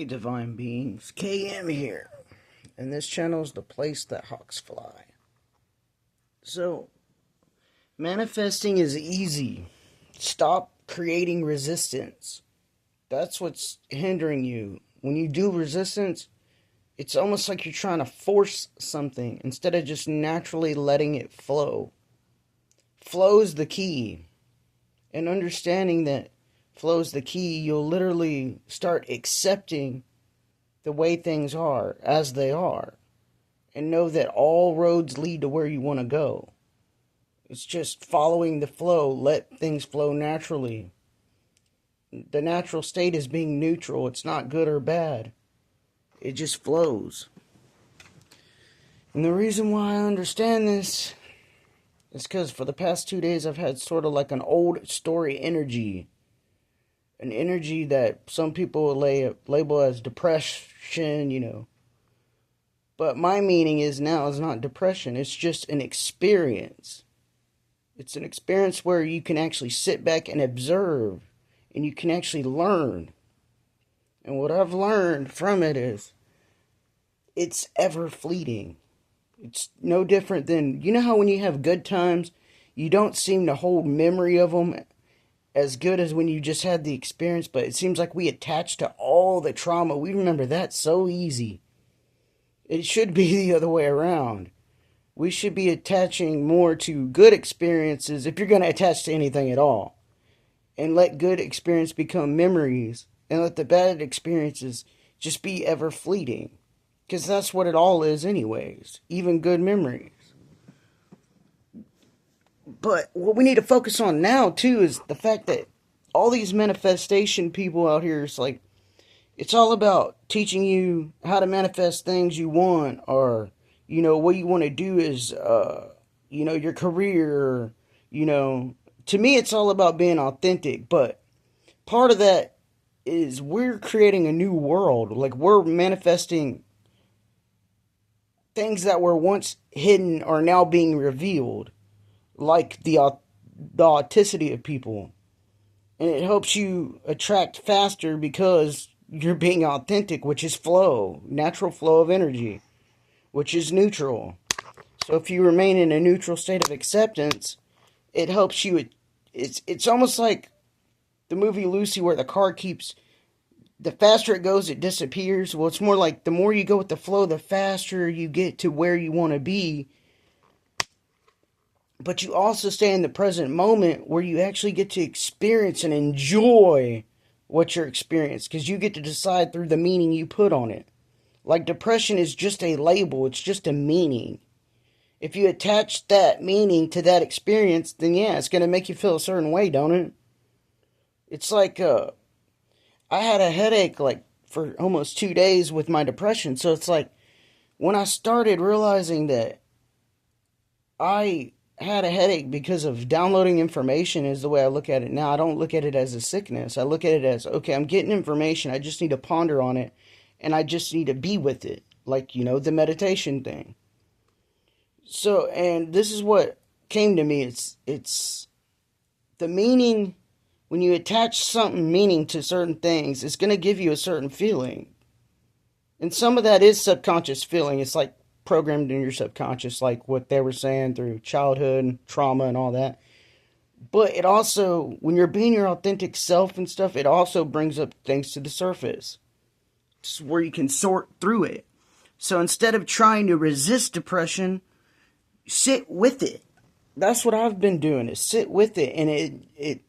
Hey, divine beings, KM here, and this channel is the place that hawks fly. So, manifesting is easy. Stop creating resistance. That's what's hindering you. When you do resistance, it's almost like you're trying to force something instead of just naturally letting it flow. Flow is the key. And understanding that flow is the key, you'll literally start accepting the way things are as they are, and know that all roads lead to where you want to go. It's just following the flow. Let things flow naturally. The natural state is being neutral. It's not good or bad. It just flows. And the reason why I understand this is because for the past 2 days I've had sort of like an old story energy. An energy that some people label as depression. But my meaning is now is not depression. It's just an experience. It's an experience where you can actually sit back and observe. And you can actually learn. And what I've learned from it is it's ever fleeting. It's no different than, you know how when you have good times, you don't seem to hold memory of them as good as when you just had the experience, but it seems like we attach to all the trauma. We remember that so easy. It should be the other way around. We should be attaching more to good experiences if you're going to attach to anything at all. And let good experience become memories. And let the bad experiences just be ever fleeting. Because that's what it all is anyways. Even good memories. But what we need to focus on now, too, is the fact that all these manifestation people out here, it's all about teaching you how to manifest things you want, or, what you want to do is, your career, To me, it's all about being authentic, but part of that is we're creating a new world. Like, we're manifesting things that were once hidden are now being revealed. Like the authenticity of people. And it helps you attract faster because you're being authentic, which is flow. Natural flow of energy, which is neutral. So if you remain in a neutral state of acceptance, it helps you. It's almost like the movie Lucy, where the car keeps, the faster it goes, it disappears. Well, it's more like the more you go with the flow, the faster you get to where you want to be. But you also stay in the present moment where you actually get to experience and enjoy what you're experiencing, because you get to decide through the meaning you put on it. Like, depression is just a label. It's just a meaning. If you attach that meaning to that experience, then yeah, it's going to make you feel a certain way, don't it? It's like, I had a headache like for almost 2 days with my depression. So it's like, when I started realizing that I had a headache because of downloading information, is the way I look at it now. I don't look at it as a sickness. I look at it as, okay, I'm getting information. I just need to ponder on it. And I just need to be with it. Like, the meditation thing. So, and this is what came to me. It's the meaning. When you attach something meaning to certain things, it's going to give you a certain feeling. And some of that is subconscious feeling. It's like programmed in your subconscious, like what they were saying through childhood and trauma and all that. But it also, when you're being your authentic self and stuff, it also brings up things to the surface. It's where you can sort through it. So instead of trying to resist depression, sit with it. That's what I've been doing, is sit with it. And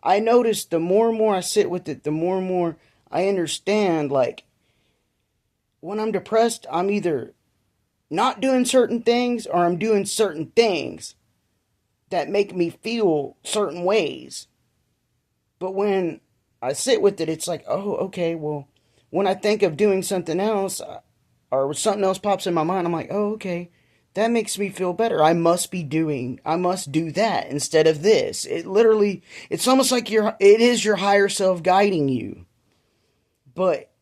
I noticed the more and more I sit with it, the more and more I understand, like, when I'm depressed, I'm either not doing certain things, or I'm doing certain things that make me feel certain ways. But when I sit with it, it's like, oh, okay, well, when I think of doing something else, or something else pops in my mind, I'm like, oh, okay, that makes me feel better. I must do that instead of this. It's almost like it is your higher self guiding you. But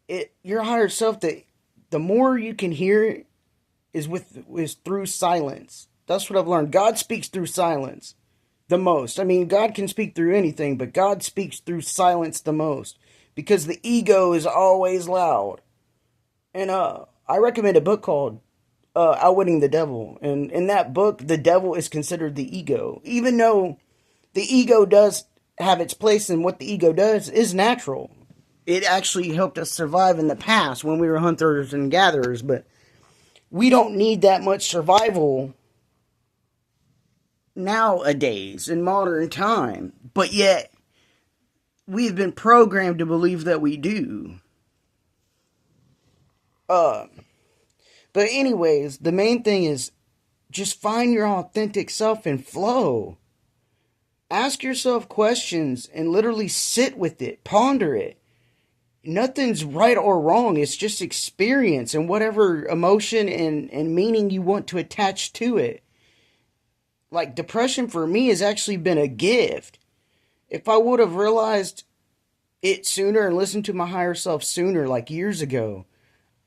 your higher self, the more you can hear it, is through silence. That's what I've learned. God speaks through silence the most. I mean, God can speak through anything, but God speaks through silence the most, because the ego is always loud. And I recommend a book called Outwitting the Devil. And in that book, the devil is considered the ego. Even though the ego does have its place, and what the ego does is natural. It actually helped us survive in the past when we were hunters and gatherers, but we don't need that much survival nowadays in modern time. But yet, we've been programmed to believe that we do. But anyways, the main thing is just find your authentic self and flow. Ask yourself questions and literally sit with it, ponder it. Nothing's right or wrong. It's just experience and whatever emotion and meaning you want to attach to it. Like, depression for me has actually been a gift. If I would have realized it sooner and listened to my higher self sooner, like years ago,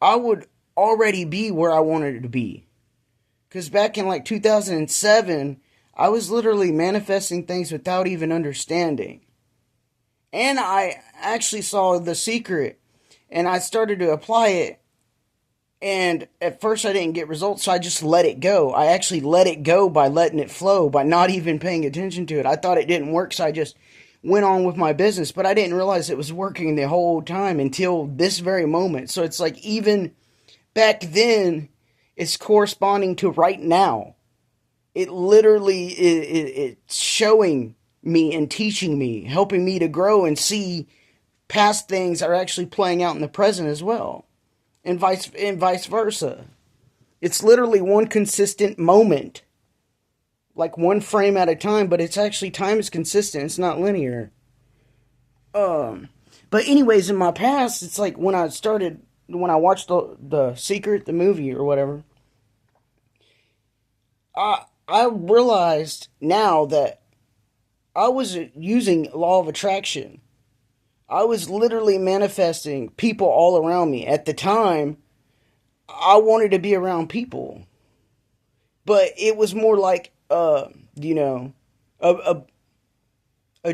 I would already be where I wanted to be. Because back in like 2007, I was literally manifesting things without even understanding. And I actually saw The Secret, and I started to apply it. And at first I didn't get results, so I just let it go. I actually let it go by letting it flow, by not even paying attention to it. I thought it didn't work, so I just went on with my business. But I didn't realize it was working the whole time until this very moment. So it's like even back then, it's corresponding to right now. It literally it's showing me and teaching me, helping me to grow and see past things are actually playing out in the present as well. And vice versa. It's literally one consistent moment. Like one frame at a time, but it's actually time is consistent. It's not linear. But anyways, in my past, it's like when I watched the Secret, the movie or whatever, I realized now that I was using law of attraction. I was literally manifesting people all around me. At the time, I wanted to be around people. But it was more like, a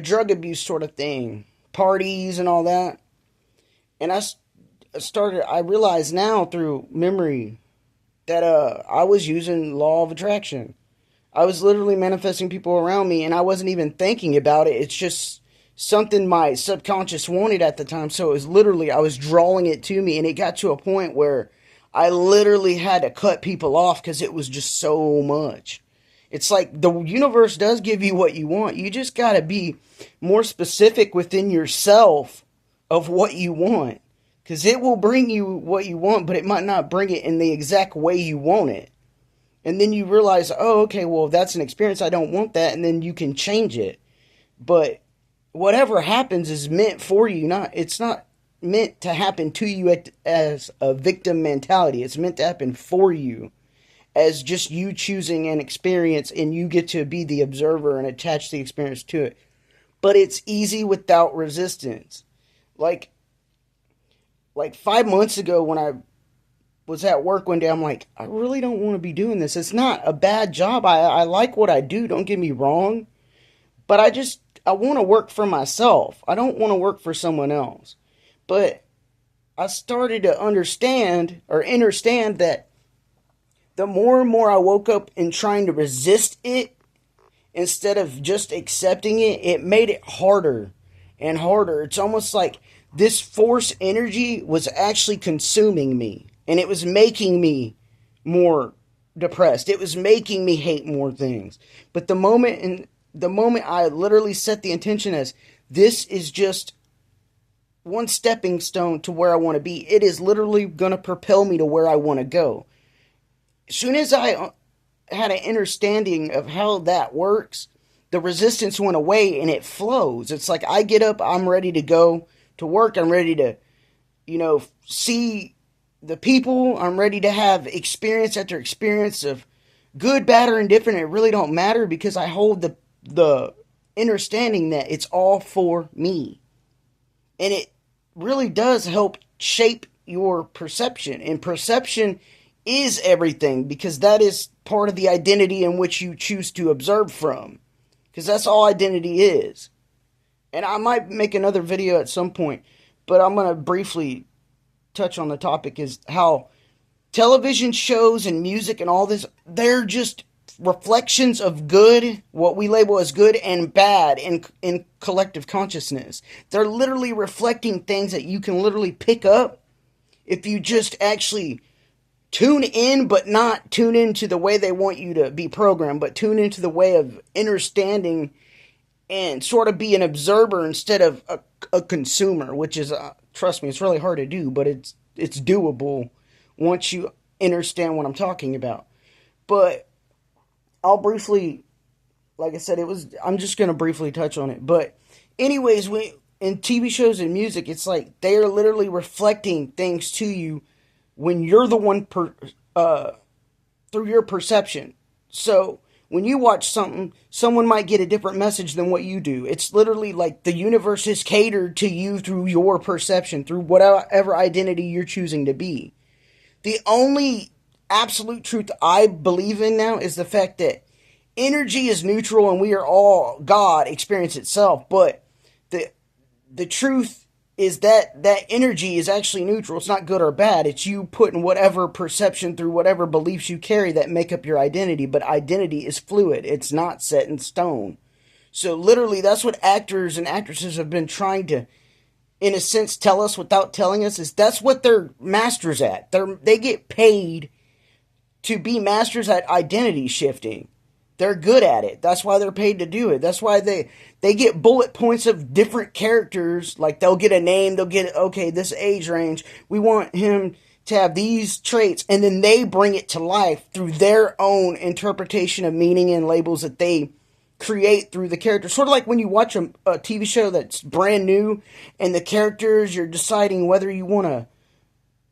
drug abuse sort of thing. Parties and all that. And I realized now through memory that I was using law of attraction. I was literally manifesting people around me, and I wasn't even thinking about it. It's just something my subconscious wanted at the time. So it was literally, I was drawing it to me, and it got to a point where I literally had to cut people off because it was just so much. It's like the universe does give you what you want. You just got to be more specific within yourself of what you want. Because it will bring you what you want, but it might not bring it in the exact way you want it. And then you realize, oh, okay, well, if that's an experience, I don't want that. And then you can change it. But whatever happens is meant for you. It's not meant to happen to you as a victim mentality. It's meant to happen for you as just you choosing an experience, and you get to be the observer and attach the experience to it. But it's easy without resistance. Like 5 months ago when I was at work one day, I'm like, I really don't want to be doing this. It's not a bad job. I like what I do, don't get me wrong. But I want to work for myself. I don't want to work for someone else. But I started to understand that the more and more I woke up in trying to resist it instead of just accepting it, it made it harder and harder. It's almost like this force energy was actually consuming me, and it was making me more depressed. It was making me hate more things. But the moment I literally set the intention as, this is just one stepping stone to where I want to be, it is literally going to propel me to where I want to go. As soon as I had an understanding of how that works, the resistance went away and it flows. It's like I get up, I'm ready to go to work. I'm ready to, see the people. I'm ready to have experience after experience of good, bad, or indifferent. It really don't matter because I hold the understanding that it's all for me. And it really does help shape your perception. And perception is everything, because that is part of the identity in which you choose to observe from. Because that's all identity is. And I might make another video at some point. but I'm going to briefly touch on the topic, is how television shows and music and all this, they're just reflections of good, what we label as good and bad in collective consciousness. They're literally reflecting things that you can literally pick up if you just actually tune in, but not tune into the way they want you to be programmed, but tune into the way of understanding and sort of be an observer instead of a consumer, which is, trust me, it's really hard to do, but it's doable once you understand what I'm talking about. But I'll briefly, like I said, I'm just going to briefly touch on it. But anyways, in TV shows and music, it's like they are literally reflecting things to you when you're the one through your perception. So when you watch something, someone might get a different message than what you do. It's literally like the universe is catered to you through your perception, through whatever identity you're choosing to be. The only absolute truth I believe in now is the fact that energy is neutral and we are all God, experience itself. But the truth is that energy is actually neutral. It's not good or bad. It's you putting whatever perception through whatever beliefs you carry that make up your identity. But identity is fluid. It's not set in stone. So literally, that's what actors and actresses have been trying to, in a sense, tell us without telling us, is that's what they're masters at. They get paid to be masters at identity shifting. They're good at it. That's why they're paid to do it. That's why they get bullet points of different characters. Like they'll get a name, they'll get, okay, this age range, we want him to have these traits, and then they bring it to life through their own interpretation of meaning and labels that they create through the character. Sort of like when you watch a TV show that's brand new and the characters, you're deciding whether you want to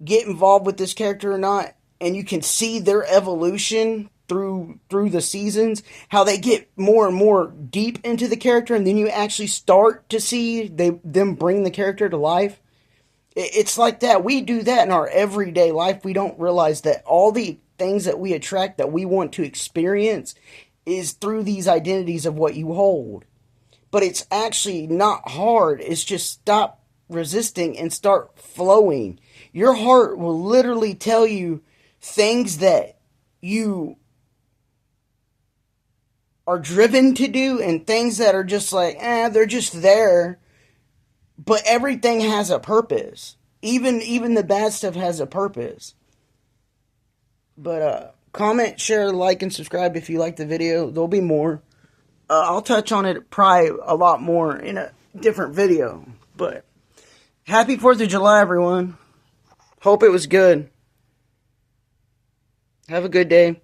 get involved with this character or not, and you can see their evolution through the seasons, how they get more and more deep into the character, and then you actually start to see them bring the character to life. It's like that. We do that in our everyday life. We don't realize that all the things that we attract, that we want to experience, is through these identities of what you hold. But it's actually not hard. It's just stop resisting and start flowing. Your heart will literally tell you things that you are driven to do, and things that are just like, they're just there. But everything has a purpose. Even the bad stuff has a purpose. But comment, share, like, and subscribe if you like the video. There'll be more. I'll touch on it probably a lot more in a different video. But happy 4th of July, everyone. Hope it was good. Have a good day.